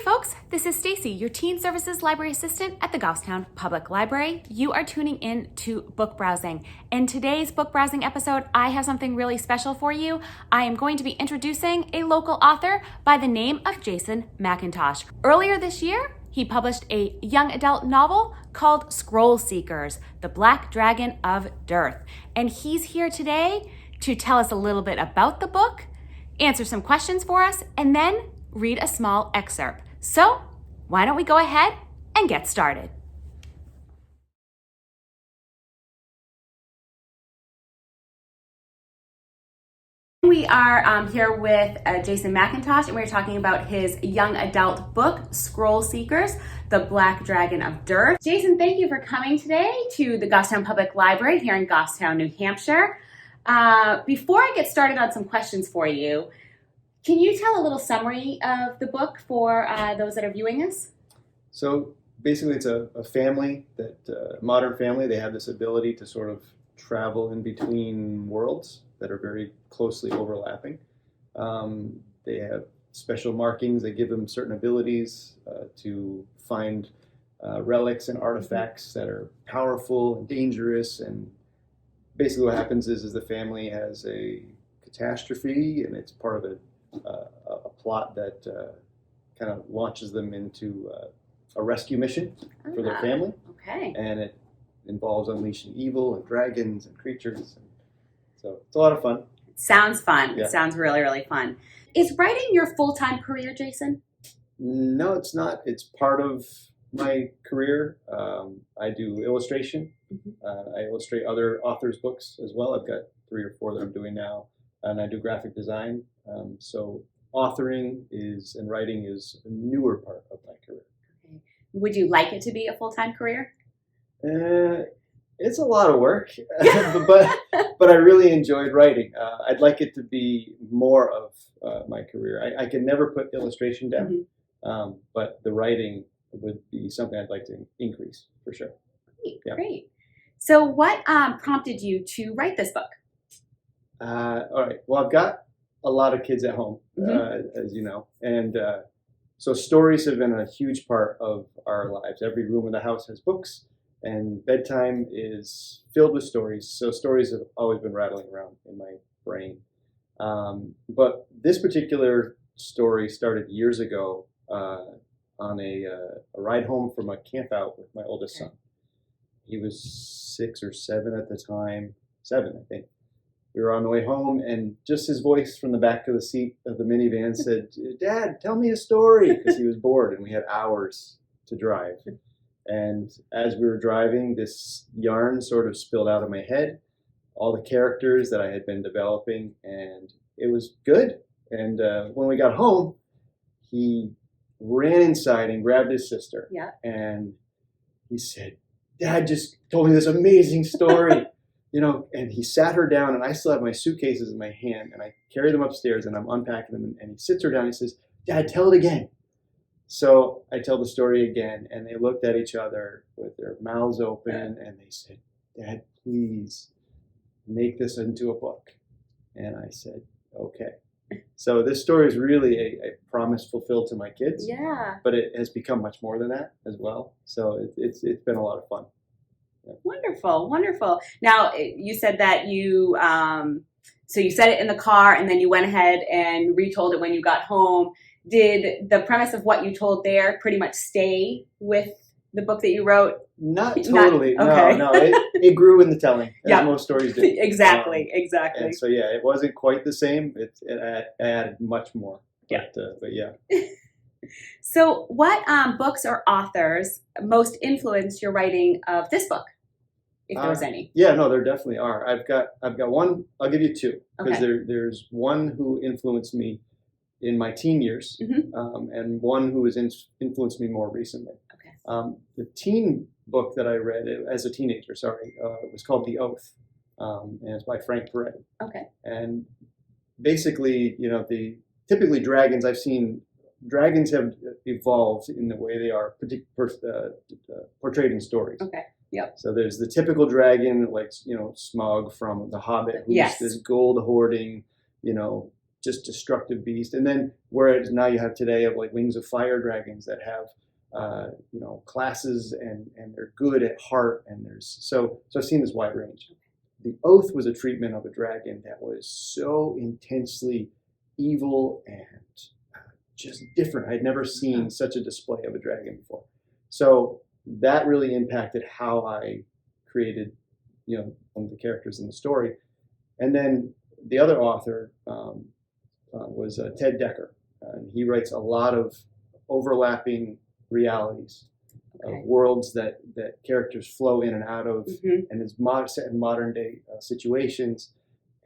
folks, this is Stacey, your Teen Services Library Assistant at the Goffstown Public Library. You are tuning in to Book Browsing. In today's Book Browsing episode, I have something really special for you. I am going to be introducing a local author by the name of Jason McIntosh. Earlier this year, he published a young adult novel called Scroll Seekers, The Black Dragon of Dearth. And he's here today to tell us a little bit about the book, answer some questions for us, and then read a small excerpt. So, why don't we go ahead and get started? We are here with Jason McIntosh, and we're talking about his young adult book, Scroll Seekers, The Black Dragon of Dearth. Jason, thank you for coming today to the Goffstown Public Library here in Goffstown, New Hampshire. Before I get started on some questions for you, can you tell a little summary of the book for those that are viewing us? So basically it's a family, modern family. They have this ability to sort of travel in between worlds that are very closely overlapping. They have special markings that give them certain abilities to find relics and artifacts that are powerful and dangerous. And basically what happens is the family has a catastrophe, and it's part of a plot that kind of launches them into a rescue mission for their family. Okay. And it involves unleashing evil and dragons and creatures. And so it's a lot of fun. It sounds fun. Yeah. It sounds really, really fun. Is writing your full-time career, Jason? No, it's not. It's part of my career. I do illustration. I illustrate other authors' books as well. I've got 3 or 4 that I'm doing now. And I do graphic design. So authoring and writing is a newer part of my career. Okay. Would you like it to be a full-time career? It's a lot of work, but I really enjoyed writing. I'd like it to be more of my career. I can never put illustration down, but the writing would be something I'd like to increase for sure. Great, Yeah. Great. So what prompted you to write this book? All right. Well, I've got a lot of kids at home, as you know, and so stories have been a huge part of our lives. Every room in the house has books, and bedtime is filled with stories. So stories have always been rattling around in my brain. But this particular story started years ago on a ride home from a camp out with my oldest son. He was 6 or 7 at the time, 7, I think. We were on the way home, and just his voice from the back of the seat of the minivan said, "Dad, tell me a story," because he was bored, and we had hours to drive. And as we were driving, this yarn sort of spilled out of my head, all the characters that I had been developing, and it was good. And when we got home, he ran inside and grabbed his sister. Yeah. And he said, "Dad just told me this amazing story." You know, and he sat her down, and I still have my suitcases in my hand, and I carry them upstairs, and I'm unpacking them, and he sits her down, and he says, "Dad, tell it again." So I tell the story again, and they looked at each other with their mouths open, and they said, "Dad, please make this into a book." And I said, "Okay." So this story is really a promise fulfilled to my kids. Yeah. But it has become much more than that as well. So it's been a lot of fun. Yeah. Wonderful, wonderful. Now, you said that you, so you said it in the car, and then you went ahead and retold it when you got home. Did the premise of what you told there pretty much stay with the book that you wrote? Not totally. Okay. No. It grew in the telling, as most stories do. Exactly. And so, yeah, it wasn't quite the same. It added much more. Yeah. But yeah. So what books or authors most influenced your writing of this book, if there was any? Yeah, no, there definitely are. I've got one. I'll give you 2, because there's one who influenced me in my teen years, and one who has influenced me more recently. Okay. The teen book that I read as a teenager, was called The Oath, and it's by Frank Peretti. Okay. And basically, you know, typically dragons, I've seen dragons have evolved in the way they are portrayed in stories. Okay. Yep. So there's the typical dragon, like, you know, Smaug from The Hobbit, who's this gold hoarding, you know, just destructive beast. And then whereas now you have today of like wings of fire dragons that have classes and they're good at heart, and so I've seen this wide range. The Oath was a treatment of a dragon that was so intensely evil and just different. I'd never seen such a display of a dragon before. So that really impacted how I created, one of the characters in the story. And then the other author was Ted Dekker. And he writes a lot of overlapping realities, worlds that characters flow in and out of, and is set in modern day situations,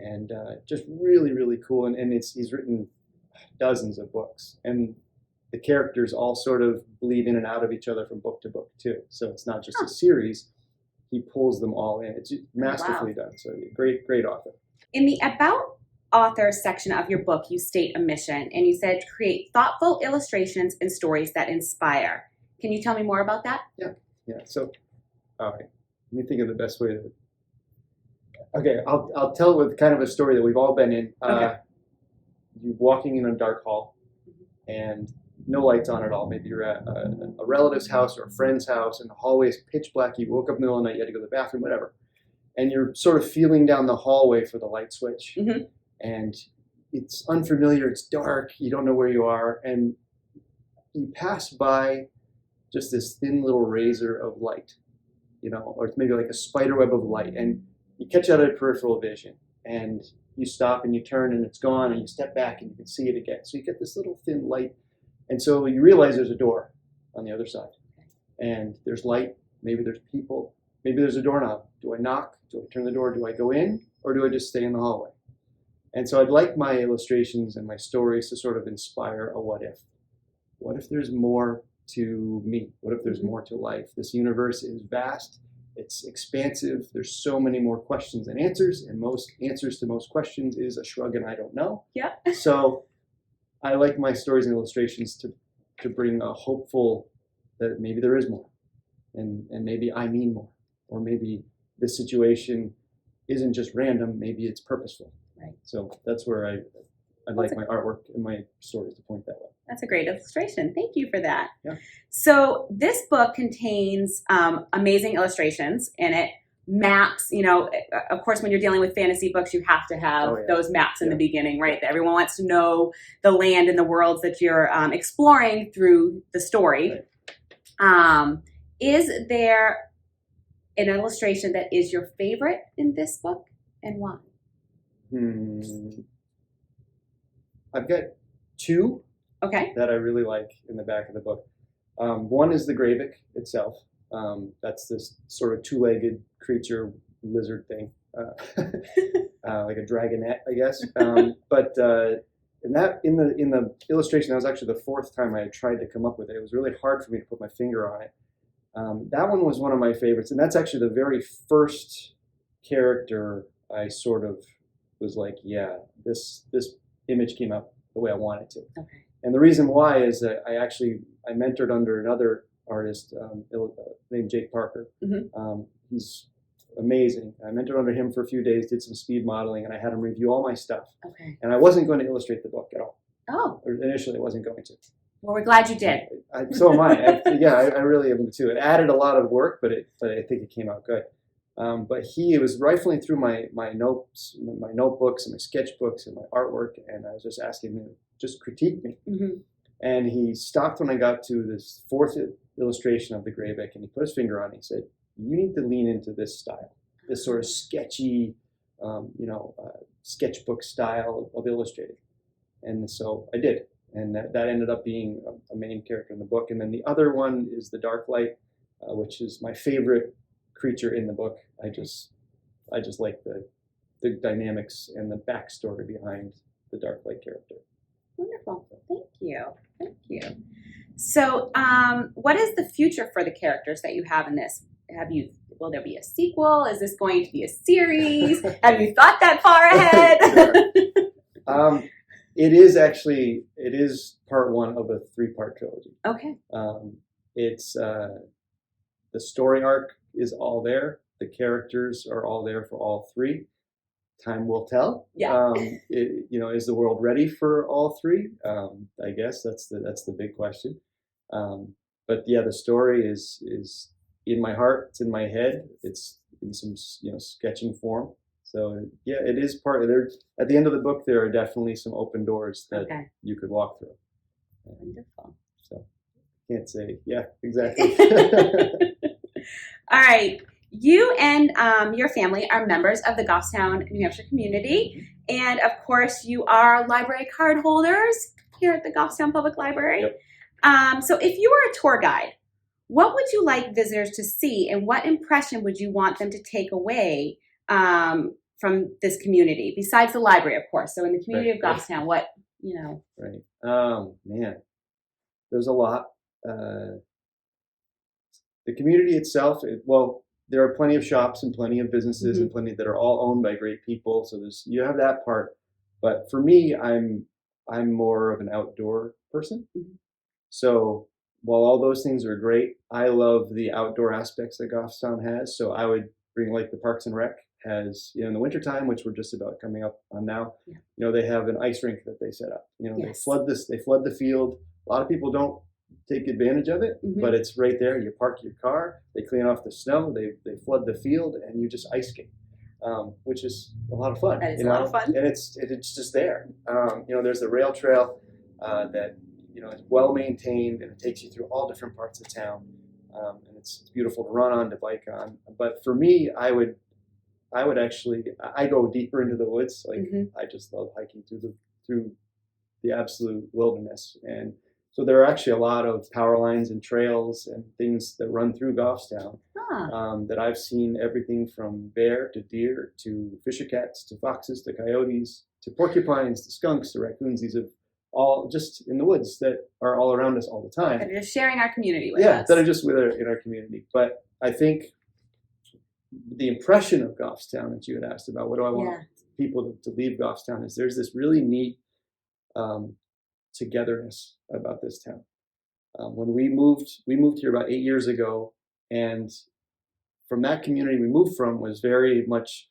and just really, really cool. And he's written dozens of books, and the characters all sort of bleed in and out of each other from book to book too. So it's not just a series. He pulls them all in. It's masterfully done. So great author. In the About Author section of your book, you state a mission, and you said create thoughtful illustrations and stories that inspire. Can you tell me more about that? Yeah. So, all right. Let me think of the best way to. Okay, I'll tell it with kind of a story that we've all been in. You're walking in a dark hall, and no lights on at all. Maybe you're at a relative's house or a friend's house, and the hallway is pitch black. You woke up in the middle of the night, you had to go to the bathroom, whatever. And you're sort of feeling down the hallway for the light switch. And it's unfamiliar, it's dark, you don't know where you are, and you pass by just this thin little razor of light, or it's maybe like a spider web of light, and you catch out of peripheral vision, and you stop and you turn and it's gone, and you step back and you can see it again. So you get this little thin light, and so you realize there's a door on the other side, and there's light, maybe there's people, maybe there's a doorknob. Do I knock? Do I turn the door? Do I go in? Or do I just stay in the hallway? And so I'd like my illustrations and my stories to sort of inspire a what if. What if there's more to me? What if there's more to life? This universe is vast. It's expansive. There's so many more questions than answers, and most answers to most questions is a shrug and I don't know. Yeah. So I like my stories and illustrations to bring a hopeful that maybe there is more, and maybe I mean more, or maybe this situation isn't just random, maybe it's purposeful. Right. So that's where I like my artwork and my stories to point that way. That's a great illustration. Thank you for that. Yeah. So this book contains amazing illustrations in it, maps. Of course, when you're dealing with fantasy books, you have to have those maps in the beginning, right? That everyone wants to know the land and the worlds that you're exploring through the story. Right. Is there an illustration that is your favorite in this book, and why? I've got two that I really like in the back of the book. One is the 𝒉𝒂𝒄𝒌 itself. That's this sort of two-legged creature, lizard thing, like a dragonette, I guess. But in the illustration, that was actually the fourth time I had tried to come up with it. It was really hard for me to put my finger on it. That one was one of my favorites, and that's actually the very first character I sort of was like, yeah, this image came out the way I wanted to. Okay. And the reason why is that I mentored under another artist named Jake Parker. He's amazing. I mentored under him for a few days, did some speed modeling, and I had him review all my stuff. Okay. And I wasn't going to illustrate the book at all. Oh. Initially, I wasn't going to. Well, we're glad you did. So am I. I really am too. It added a lot of work, but I think it came out good. But he was rifling through my notes, my notebooks and my sketchbooks and my artwork, and I was just asking him to just critique me. And he stopped when I got to this fourth illustration of the 𝒉𝒂𝒄𝒌, and he put his finger on it. He said, "You need to lean into this style, this sort of sketchy, sketchbook style of illustrating." And so I did, and that ended up being a main character in the book. And then the other one is the Dark Light, which is my favorite creature in the book. I just like the dynamics and the backstory behind the Dark Light character. Wonderful. Thank you. So what is the future for the characters that you have in this? Will there be a sequel? Is this going to be a series? Have you thought that far ahead? It is part one of a 3-part trilogy. Okay. It's the story arc is all there. The characters are all there for all 3. time will tell. Yeah. Is the world ready for all three? I guess that's the big question. But yeah, the story is in my heart. It's in my head. It's in some sketching form. So yeah, it is part of there. At the end of the book, there are definitely some open doors that you could walk through. Wonderful. So can't say exactly. All right. You and your family are members of the Goffstown, New Hampshire community. And of course, you are library card holders here at the Goffstown Public Library. Yep. So if you were a tour guide, what would you like visitors to see, and what impression would you want them to take away from this community, besides the library, of course? So in the community of Goffstown, what, Right. Man, there's a lot. The community itself, there are plenty of shops and plenty of businesses and plenty that are all owned by great people. So you have that part. But for me, I'm more of an outdoor person. So while all those things are great, I love the outdoor aspects that Goffstown has. So I would bring, like, the Parks and Rec has, in the wintertime, which we're just about coming up on now, they have an ice rink that they set up. They flood the field. A lot of people don't take advantage of it, but it's right there. You park your car, they clean off the snow, they flood the field, and you just ice skate, which is a lot of fun. It's a lot of fun. And it's just there. There's the rail trail that is well maintained, and it takes you through all different parts of town, and it's beautiful to run on, to bike on. But for me, I would actually go deeper into the woods. I just love hiking through the absolute wilderness. And so there are actually a lot of power lines and trails and things that run through Goffstown that I've seen, everything from bear to deer to fisher cats to foxes to coyotes to porcupines to skunks to raccoons. These are all just in the woods that are all around us all the time. That are just sharing our community with us. That are just in our community. But I think the impression of Goffstown that you had asked about, what do I want people to leave Goffstown, is there's this really neat togetherness about this town. When we moved here about 8 years ago, and from that community we moved from was very much,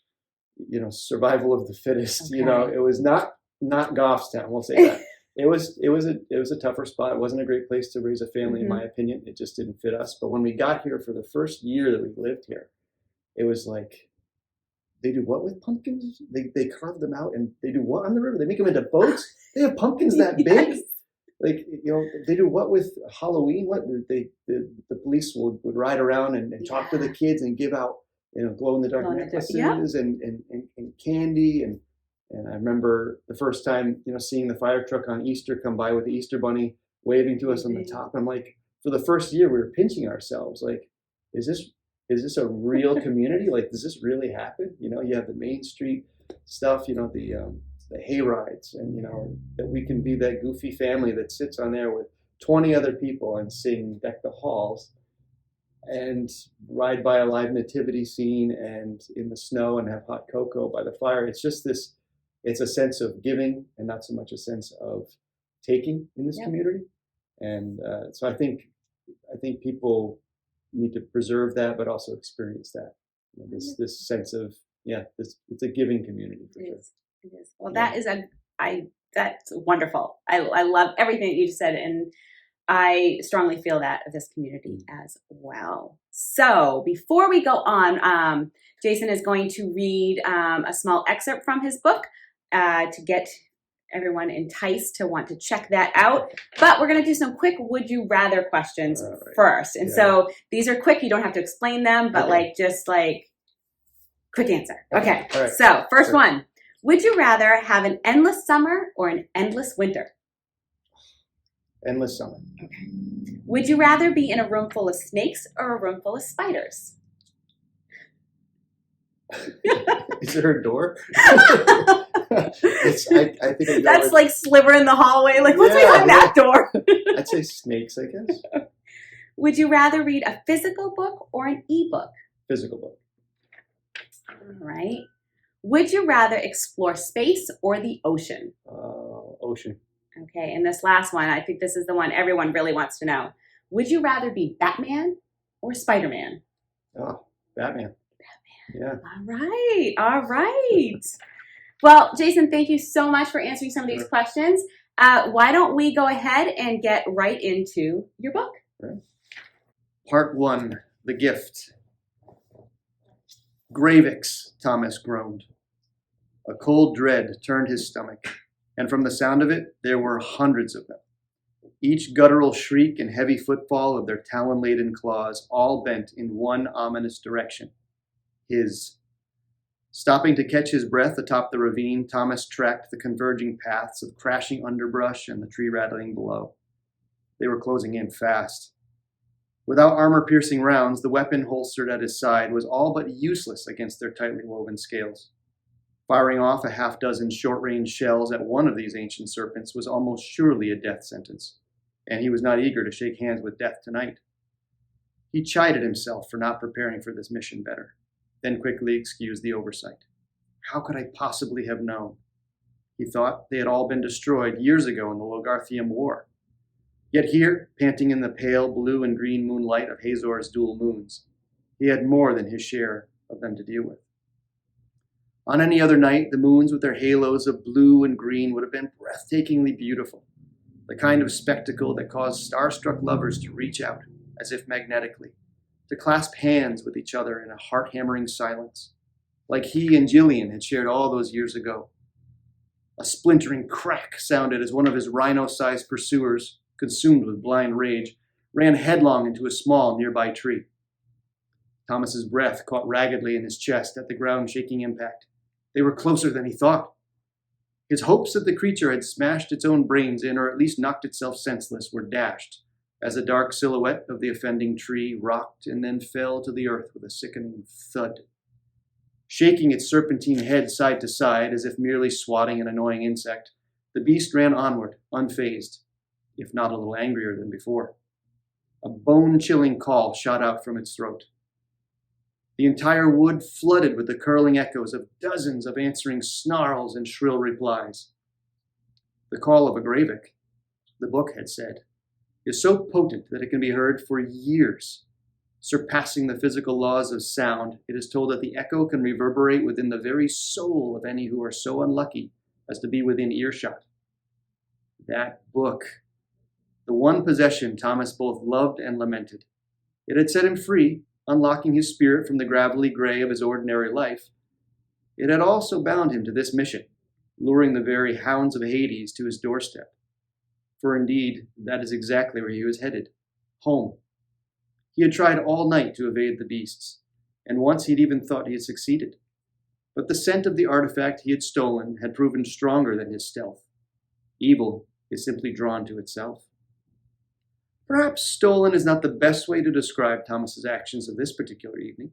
survival of the fittest. It was not Goffstown, we'll say that. It was a tougher spot. It wasn't a great place to raise a family, in my opinion. It just didn't fit us. But when we got here for the first year that we lived here, it was like, they do what with pumpkins? They carve them out, and they do what on the river? They make them into boats? They have pumpkins that big? Like, they do what with Halloween? What the police would ride around and talk to the kids and give out, glow-in-the-dark necklaces and candy. And I remember the first time, seeing the fire truck on Easter come by with the Easter bunny waving to us on the top. I'm like, for the first year, we were pinching ourselves. Like, is this a real community? Like, does this really happen? You have the Main Street stuff, the hay rides, and that we can be that goofy family that sits on there with 20 other people and sing Deck the Halls and ride by a live nativity scene and in the snow and have hot cocoa by the fire. It's just it's a sense of giving and not so much a sense of taking in this community. And so I think people need to preserve that, but also experience that. This sense of it's a giving community for sure. It is. Well, that's wonderful. I love everything that you just said, and I strongly feel that of this community as well. So before we go on, Jason is going to read a small excerpt from his book to get everyone enticed to want to check that out. But we're going to do some quick would you rather questions first. And so these are quick. You don't have to explain them, but just quick answer. Okay. All right. So first one. Would you rather have an endless summer or an endless winter? Endless summer. Okay. Would you rather be in a room full of snakes or a room full of spiders? Is there a door? I think that's like sliver in the hallway. Like, what's behind that door? I'd say snakes, I guess. Would you rather read a physical book or an ebook? Physical book. All right. Would you rather explore space or the ocean? Ocean. Okay, and this last one, I think this is the one everyone really wants to know. Would you rather be Batman or Spider-Man? Oh, Batman. Batman. Yeah. All right. Well, Jason, thank you so much for answering some of these questions. Why don't we go ahead and get right into your book? Right. Part 1, The Gift. 𝒂𝒂𝒄𝒂, Thomas groaned. A cold dread turned his stomach, and from the sound of it, there were hundreds of them. Each guttural shriek and heavy footfall of their talon-laden claws all bent in one ominous direction, his. Stopping to catch his breath atop the ravine, Thomas tracked the converging paths of crashing underbrush and the tree rattling below. They were closing in fast. Without armor-piercing rounds, the weapon holstered at his side was all but useless against their tightly woven scales. Firing off a half-dozen short-range shells at one of these ancient serpents was almost surely a death sentence, and he was not eager to shake hands with death tonight. He chided himself for not preparing for this mission better, then quickly excused the oversight. How could I possibly have known? He thought they had all been destroyed years ago in the Logarthian War. Yet here, panting in the pale blue and green moonlight of Hazor's dual moons, he had more than his share of them to deal with. On any other night, the moons with their halos of blue and green would have been breathtakingly beautiful, the kind of spectacle that caused starstruck lovers to reach out, as if magnetically, to clasp hands with each other in a heart-hammering silence, like he and Jillian had shared all those years ago. A splintering crack sounded as one of his rhino-sized pursuers, consumed with blind rage, ran headlong into a small nearby tree. Thomas's breath caught raggedly in his chest at the ground-shaking impact. They were closer than he thought. His hopes that the creature had smashed its own brains in, or at least knocked itself senseless, were dashed as the dark silhouette of the offending tree rocked and then fell to the earth with a sickening thud. Shaking its serpentine head side to side as if merely swatting an annoying insect, the beast ran onward, unfazed, if not a little angrier than before. A bone-chilling call shot out from its throat. The entire wood flooded with the curling echoes of dozens of answering snarls and shrill replies. The call of a 𝒂𝒂𝒄𝒂, the book had said, is so potent that it can be heard for years. Surpassing the physical laws of sound, it is told that the echo can reverberate within the very soul of any who are so unlucky as to be within earshot. That book, the one possession Thomas both loved and lamented. It had set him free, unlocking his spirit from the gravelly gray of his ordinary life. It had also bound him to this mission, luring the very hounds of Hades to his doorstep. For indeed, that is exactly where he was headed, home. He had tried all night to evade the beasts, and once he had even thought he had succeeded. But the scent of the artifact he had stolen had proven stronger than his stealth. Evil is simply drawn to itself. Perhaps stolen is not the best way to describe Thomas's actions of this particular evening.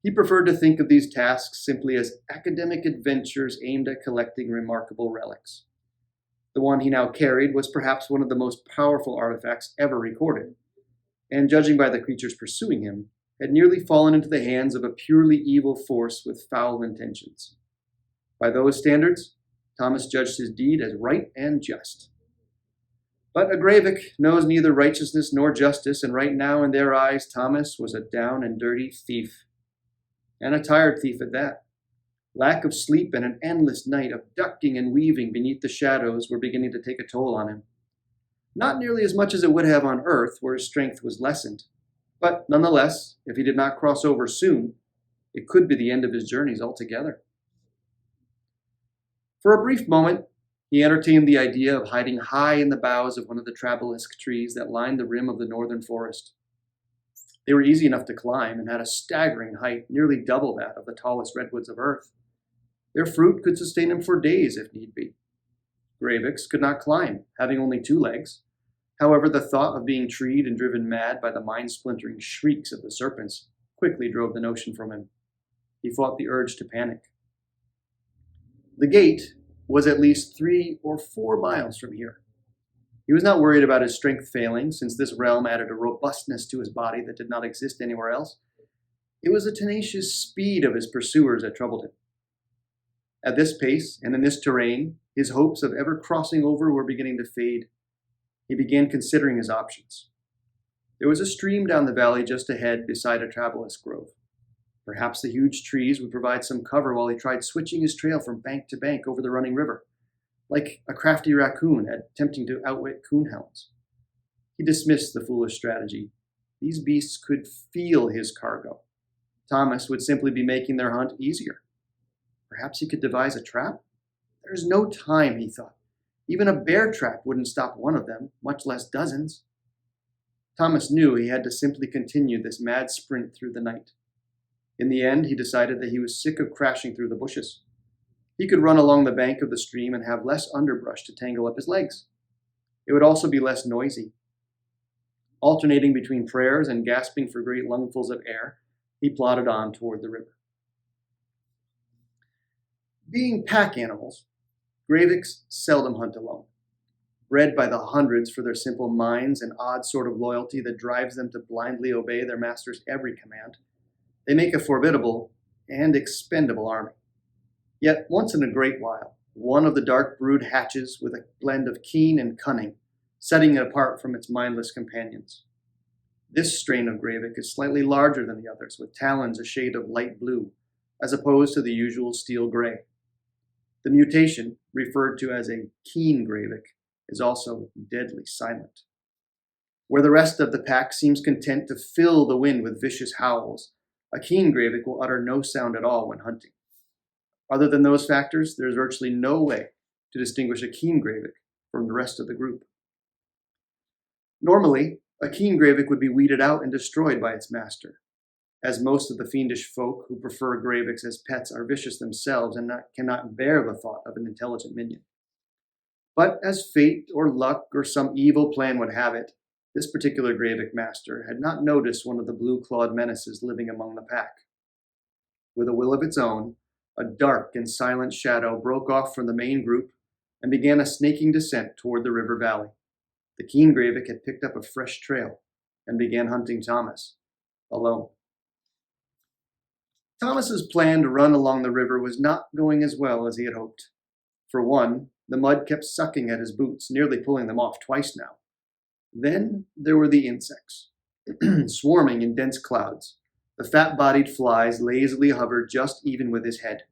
He preferred to think of these tasks simply as academic adventures aimed at collecting remarkable relics. The one he now carried was perhaps one of the most powerful artifacts ever recorded, and judging by the creatures pursuing him, had nearly fallen into the hands of a purely evil force with foul intentions. By those standards, Thomas judged his deed as right and just. But a 𝒂𝒂𝒄𝒂 knows neither righteousness nor justice, and right now in their eyes, Thomas was a down and dirty thief. And a tired thief at that. Lack of sleep and an endless night of ducking and weaving beneath the shadows were beginning to take a toll on him. Not nearly as much as it would have on Earth, where his strength was lessened. But nonetheless, if he did not cross over soon, it could be the end of his journeys altogether. For a brief moment, he entertained the idea of hiding high in the boughs of one of the 𝒂𝒂𝒄𝒂 trees that lined the rim of the northern forest. They were easy enough to climb and had a staggering height, nearly double that of the tallest redwoods of Earth. Their fruit could sustain him for days if need be. 𝒂𝒂𝒄𝒂s could not climb, having only 2 legs. However, the thought of being treed and driven mad by the mind-splintering shrieks of the serpents quickly drove the notion from him. He fought the urge to panic. The gate was at least 3 or 4 miles from here. He was not worried about his strength failing, since this realm added a robustness to his body that did not exist anywhere else. It was the tenacious speed of his pursuers that troubled him. At this pace, and in this terrain, his hopes of ever crossing over were beginning to fade. He began considering his options. There was a stream down the valley just ahead beside a 𝒂𝒂𝒄𝒂 grove. Perhaps the huge trees would provide some cover while he tried switching his trail from bank to bank over the running river, like a crafty raccoon attempting to outwit coonhounds. He dismissed the foolish strategy. These beasts could feel his cargo. Thomas would simply be making their hunt easier. Perhaps he could devise a trap? There's no time, he thought. Even a bear trap wouldn't stop one of them, much less dozens. Thomas knew he had to simply continue this mad sprint through the night. In the end, he decided that he was sick of crashing through the bushes. He could run along the bank of the stream and have less underbrush to tangle up his legs. It would also be less noisy. Alternating between prayers and gasping for great lungfuls of air, he plodded on toward the river. Being pack animals, 𝒂𝒄𝒂𝒄𝒔 seldom hunt alone. Bred by the hundreds for their simple minds and odd sort of loyalty that drives them to blindly obey their master's every command, they make a formidable and expendable army. Yet once in a great while, one of the dark brood hatches with a blend of keen and cunning, setting it apart from its mindless companions. This strain of 𝒂𝒂𝒂𝒄𝒂 is slightly larger than the others, with talons a shade of light blue, as opposed to the usual steel gray. The mutation, referred to as a keen 𝒂𝒂𝒂𝒄𝒂, is also deadly silent. Where the rest of the pack seems content to fill the wind with vicious howls, a keen 𝒂𝒂𝒂𝒄𝒂 will utter no sound at all when hunting. Other than those factors, there is virtually no way to distinguish a keen 𝒂𝒂𝒂𝒄𝒂 from the rest of the group. Normally, a keen 𝒂𝒂𝒂𝒄𝒂 would be weeded out and destroyed by its master, as most of the fiendish folk who prefer 𝒂𝒂𝒂𝒄𝒂s as pets are vicious themselves and cannot bear the thought of an intelligent minion. But as fate or luck or some evil plan would have it, this particular 𝒂𝒂𝒂𝒄 master had not noticed one of the blue-clawed menaces living among the pack. With a will of its own, a dark and silent shadow broke off from the main group and began a snaking descent toward the river valley. The keen 𝒂𝒂𝒂𝒄 had picked up a fresh trail and began hunting Thomas, alone. Thomas's plan to run along the river was not going as well as he had hoped. For one, the mud kept sucking at his boots, nearly pulling them off twice now. Then there were the insects, swarming in dense clouds. The fat-bodied flies lazily hovered just even with his head.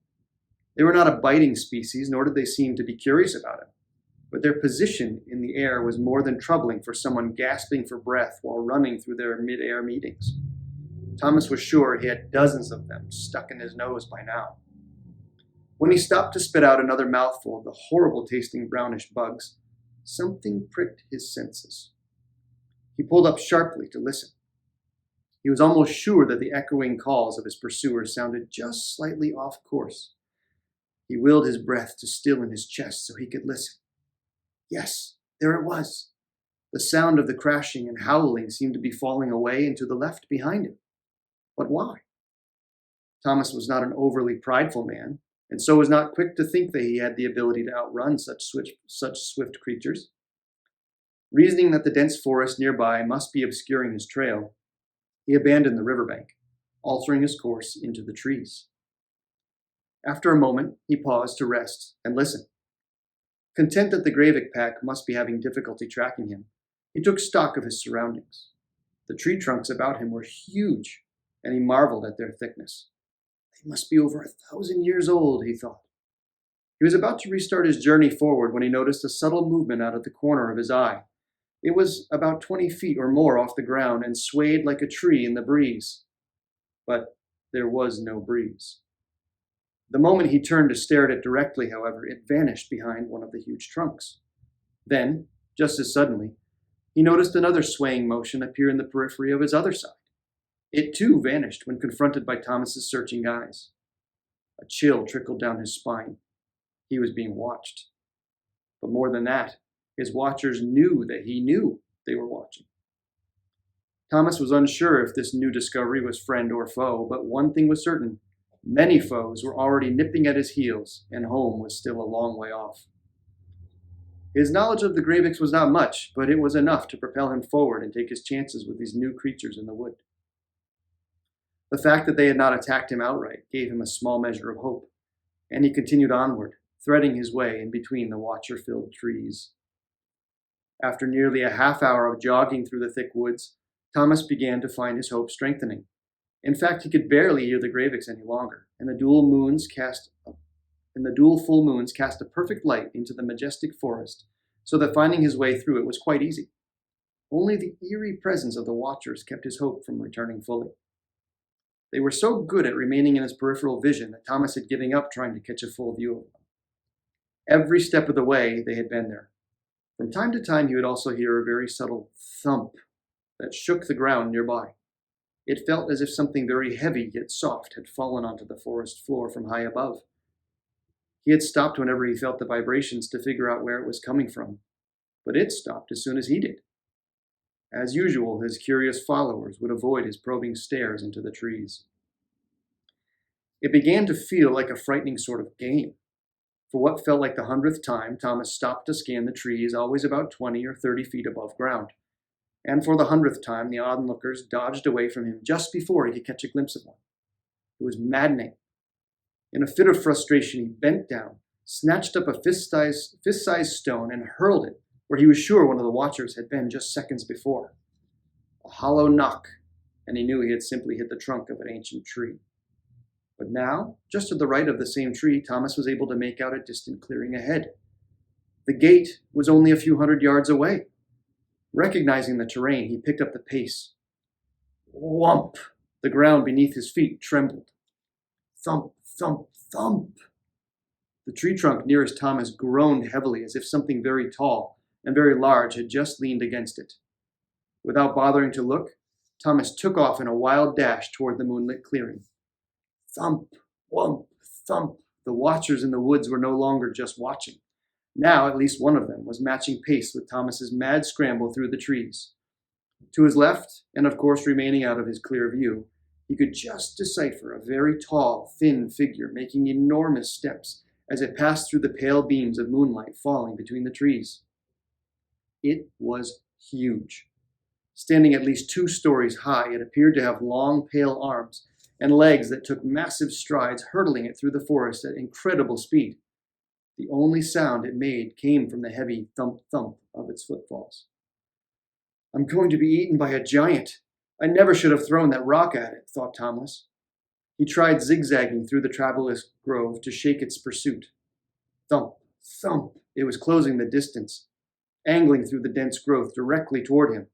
They were not a biting species, nor did they seem to be curious about him. But their position in the air was more than troubling for someone gasping for breath while running through their mid-air meetings. Thomas was sure he had dozens of them stuck in his nose by now. When he stopped to spit out another mouthful of the horrible-tasting brownish bugs, something pricked his senses. He pulled up sharply to listen. He was almost sure that the echoing calls of his pursuers sounded just slightly off course. He willed his breath to still in his chest so he could listen. Yes, there it was. The sound of the crashing and howling seemed to be falling away and to the left behind him. But why? Thomas was not an overly prideful man, and so was not quick to think that he had the ability to outrun such swift creatures. Reasoning that the dense forest nearby must be obscuring his trail, he abandoned the riverbank, altering his course into the trees. After a moment, he paused to rest and listen. Content that the 𝒂𝒂𝒂𝒄 pack must be having difficulty tracking him, he took stock of his surroundings. The tree trunks about him were huge, and he marveled at their thickness. They must be over 1,000 years old, he thought. He was about to restart his journey forward when he noticed a subtle movement out of the corner of his eye. It was about 20 feet or more off the ground and swayed like a tree in the breeze. But there was no breeze. The moment he turned to stare at it directly, however, it vanished behind one of the huge trunks. Then, just as suddenly, he noticed another swaying motion appear in the periphery of his other side. It too vanished when confronted by Thomas's searching eyes. A chill trickled down his spine. He was being watched. But more than that, his watchers knew that he knew they were watching. Thomas was unsure if this new discovery was friend or foe, but one thing was certain. Many foes were already nipping at his heels, and home was still a long way off. His knowledge of the 𝒂𝒂𝒂𝒄𝒂 was not much, but it was enough to propel him forward and take his chances with these new creatures in the wood. The fact that they had not attacked him outright gave him a small measure of hope, and he continued onward, threading his way in between the watcher-filled trees. After nearly a half hour of jogging through the thick woods, Thomas began to find his hope strengthening. In fact, he could barely hear the 𝒉𝒂𝒂𝒄𝒌 any longer, and the dual full moons cast a perfect light into the majestic forest, so that finding his way through it was quite easy. Only the eerie presence of the watchers kept his hope from returning fully. They were so good at remaining in his peripheral vision that Thomas had given up trying to catch a full view of them. Every step of the way, they had been there. From time to time, he would also hear a very subtle thump that shook the ground nearby. It felt as if something very heavy yet soft had fallen onto the forest floor from high above. He had stopped whenever he felt the vibrations to figure out where it was coming from, but it stopped as soon as he did. As usual, his curious followers would avoid his probing stares into the trees. It began to feel like a frightening sort of game. For what felt like the 100th time, Thomas stopped to scan the trees, always about 20 or 30 feet above ground. And for the 100th time, the onlookers dodged away from him just before he could catch a glimpse of one. It was maddening. In a fit of frustration, he bent down, snatched up a fist-sized stone, and hurled it where he was sure one of the watchers had been just seconds before. A hollow knock, and he knew he had simply hit the trunk of an ancient tree. But now, just to the right of the same tree, Thomas was able to make out a distant clearing ahead. The gate was only a few 100 yards away. Recognizing the terrain, he picked up the pace. Whump! The ground beneath his feet trembled. Thump, thump, thump! The tree trunk nearest Thomas groaned heavily as if something very tall and very large had just leaned against it. Without bothering to look, Thomas took off in a wild dash toward the moonlit clearing. Thump, whump, thump. The watchers in the woods were no longer just watching. Now at least one of them was matching pace with Thomas's mad scramble through the trees. To his left, and of course remaining out of his clear view, he could just decipher a very tall, thin figure making enormous steps as it passed through the pale beams of moonlight falling between the trees. It was huge. Standing at least 2 stories high, it appeared to have long, pale arms and legs that took massive strides, hurtling it through the forest at incredible speed. The only sound it made came from the heavy thump-thump of its footfalls. I'm going to be eaten by a giant. I never should have thrown that rock at it, thought Thomas. He tried zigzagging through the tribulus grove to shake its pursuit. Thump, thump. It was closing the distance, angling through the dense growth directly toward him.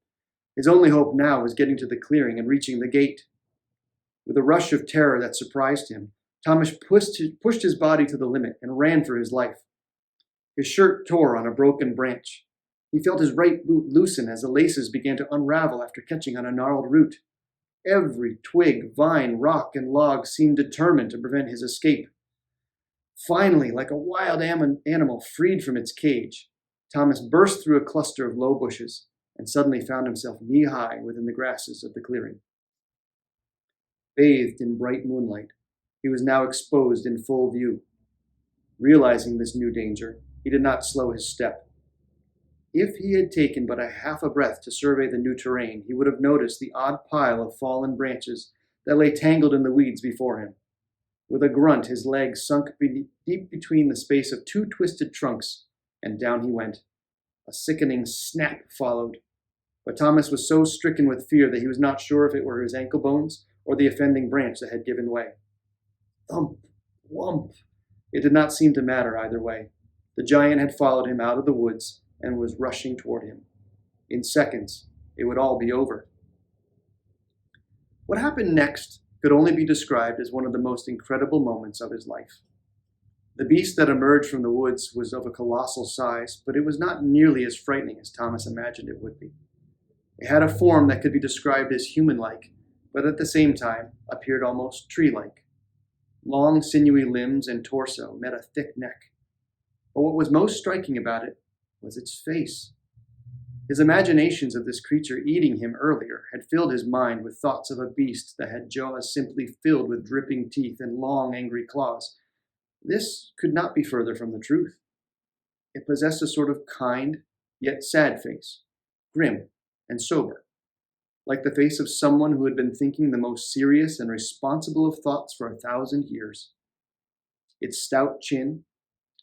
His only hope now was getting to the clearing and reaching the gate. With a rush of terror that surprised him, Thomas pushed his body to the limit and ran for his life. His shirt tore on a broken branch. He felt his right boot loosen as the laces began to unravel after catching on a gnarled root. Every twig, vine, rock, and log seemed determined to prevent his escape. Finally, like a wild animal freed from its cage, Thomas burst through a cluster of low bushes and suddenly found himself knee-high within the grasses of the clearing. Bathed in bright moonlight, he was now exposed in full view. Realizing this new danger, he did not slow his step. If he had taken but a half a breath to survey the new terrain, he would have noticed the odd pile of fallen branches that lay tangled in the weeds before him. With a grunt, his legs sunk deep between the space of 2 twisted trunks, and down he went. A sickening snap followed, but Thomas was so stricken with fear that he was not sure if it were his ankle bones or the offending branch that had given way. Thump, whump. It did not seem to matter either way. The giant had followed him out of the woods and was rushing toward him. In seconds, it would all be over. What happened next could only be described as one of the most incredible moments of his life. The beast that emerged from the woods was of a colossal size, but it was not nearly as frightening as Thomas imagined it would be. It had a form that could be described as human-like, but at the same time appeared almost tree-like. Long, sinewy limbs and torso met a thick neck. But what was most striking about it was its face. His imaginations of this creature eating him earlier had filled his mind with thoughts of a beast that had jaws simply filled with dripping teeth and long, angry claws. This could not be further from the truth. It possessed a sort of kind, yet sad face, grim and sober, like the face of someone who had been thinking the most serious and responsible of thoughts for 1,000 years. Its stout chin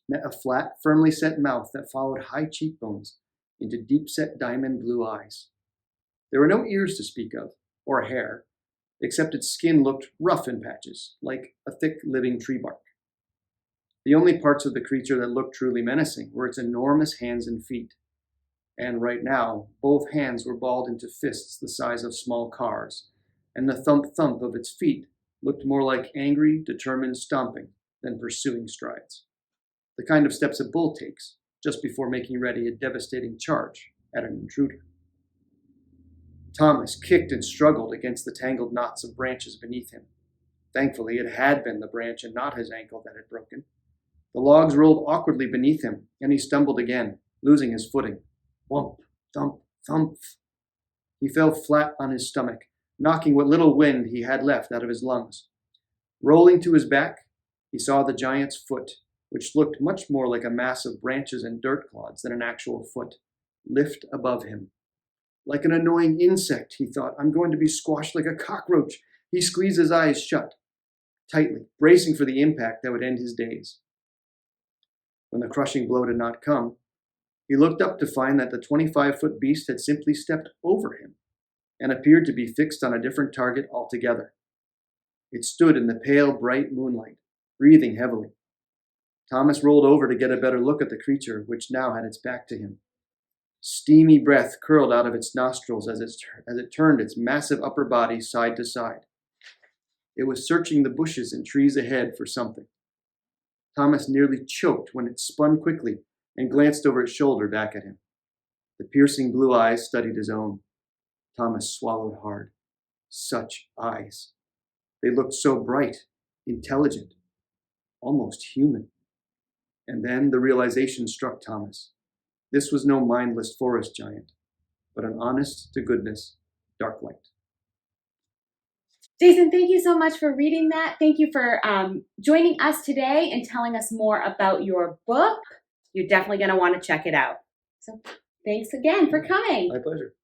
met a flat, firmly set mouth that followed high cheekbones into deep-set diamond blue eyes. There were no ears to speak of, or hair, except its skin looked rough in patches, like a thick living tree bark. The only parts of the creature that looked truly menacing were its enormous hands and feet. And right now, both hands were balled into fists the size of small cars, and the thump-thump of its feet looked more like angry, determined stomping than pursuing strides. The kind of steps a bull takes just before making ready a devastating charge at an intruder. Thomas kicked and struggled against the tangled knots of branches beneath him. Thankfully, it had been the branch and not his ankle that had broken. The logs rolled awkwardly beneath him, and he stumbled again, losing his footing. Whump, thump, thump. He fell flat on his stomach, knocking what little wind he had left out of his lungs. Rolling to his back, he saw the giant's foot, which looked much more like a mass of branches and dirt clods than an actual foot, lift above him. Like an annoying insect, he thought, I'm going to be squashed like a cockroach. He squeezed his eyes shut, tightly, bracing for the impact that would end his days. When the crushing blow did not come, he looked up to find that the 25-foot beast had simply stepped over him and appeared to be fixed on a different target altogether. It stood in the pale, bright moonlight, breathing heavily. Thomas rolled over to get a better look at the creature, which now had its back to him. Steamy breath curled out of its nostrils as it turned its massive upper body side to side. It was searching the bushes and trees ahead for something. Thomas nearly choked when it spun quickly and glanced over its shoulder back at him. The piercing blue eyes studied his own. Thomas swallowed hard. Such eyes. They looked so bright, intelligent, almost human. And then the realization struck Thomas. This was no mindless forest giant, but an honest-to-goodness dark light. Jason, thank you so much for reading that. Thank you for joining us today and telling us more about your book. You're definitely going to want to check it out. So thanks again for coming. My pleasure.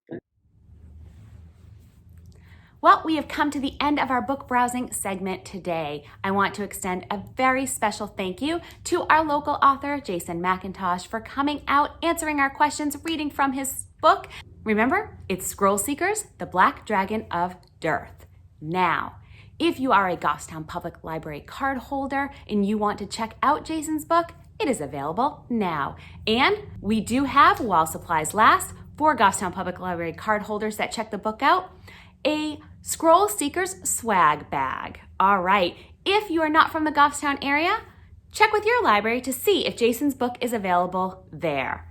Well, we have come to the end of our book browsing segment today. I want to extend a very special thank you to our local author, Jason McIntosh, for coming out, answering our questions, reading from his book. Remember, it's 𝒄𝒓𝒐𝒍𝒍 The Black Dragon of Dearth. Now, if you are a Goffstown Public Library card holder and you want to check out Jason's book, it is available now. And we do have, while supplies last, for Goffstown Public Library card holders that check the book out, a 𝒄𝒓𝒐𝒍𝒍 swag bag. All right, if you are not from the Goffstown area, check with your library to see if Jason's book is available there.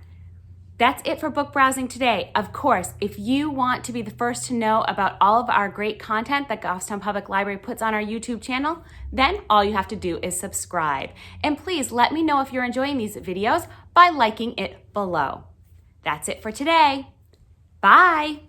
That's it for book browsing today. Of course, if you want to be the first to know about all of our great content that Goffstown Public Library puts on our YouTube channel, then all you have to do is subscribe. And please let me know if you're enjoying these videos by liking it below. That's it for today. Bye.